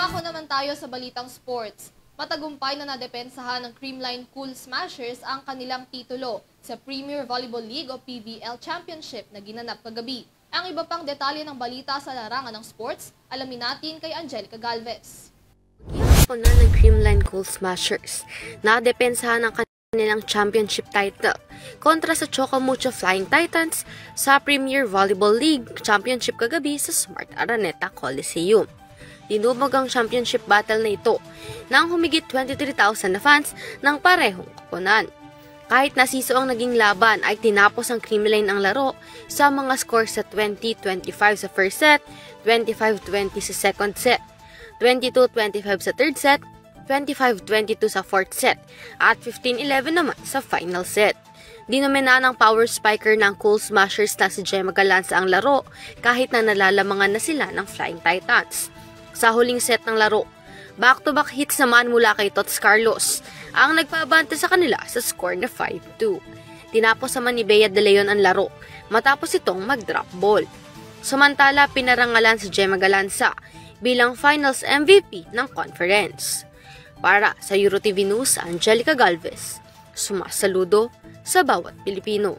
Dumako naman tayo sa balitang sports. Matagumpay na nadepensahan ng Creamline Cool Smashers ang kanilang titulo sa Premier Volleyball League o PVL Championship na ginanap kagabi. Ang iba pang detalye ng balita sa larangan ng sports, alamin natin kay Angelica Galvez. Na ng Creamline Cool Smashers, nadepensahan ang kanilang championship title kontra sa Chocomucho Flying Titans sa Premier Volleyball League Championship kagabi sa Smart Araneta Coliseum. Dinubog ang championship battle na ito ng humigit 23,000 na fans ng parehong koponan. Kahit nasiso ang naging laban ay tinapos ang Creamline ang laro sa mga scores sa 20-25 sa first set, 25-20 sa second set, 22-25 sa third set, 25-22 sa fourth set, at 15-11 naman sa final set. Dinomina ng power spiker ng Cool Smashers na si Gemma Galanza ang laro kahit na nalalamangan na sila ng Flying Titans. Sa huling set ng laro, back-to-back hits naman mula kay Tots Carlos ang nagpabante sa kanila sa score na 5-2. Tinapos naman ni Bea De Leon ang laro matapos itong mag-drop ball. Samantala, pinarangalan si Gemma Galanza bilang finals MVP ng conference. Para sa EuroTV News, Angelica Galvez, sumasaludo sa bawat Pilipino.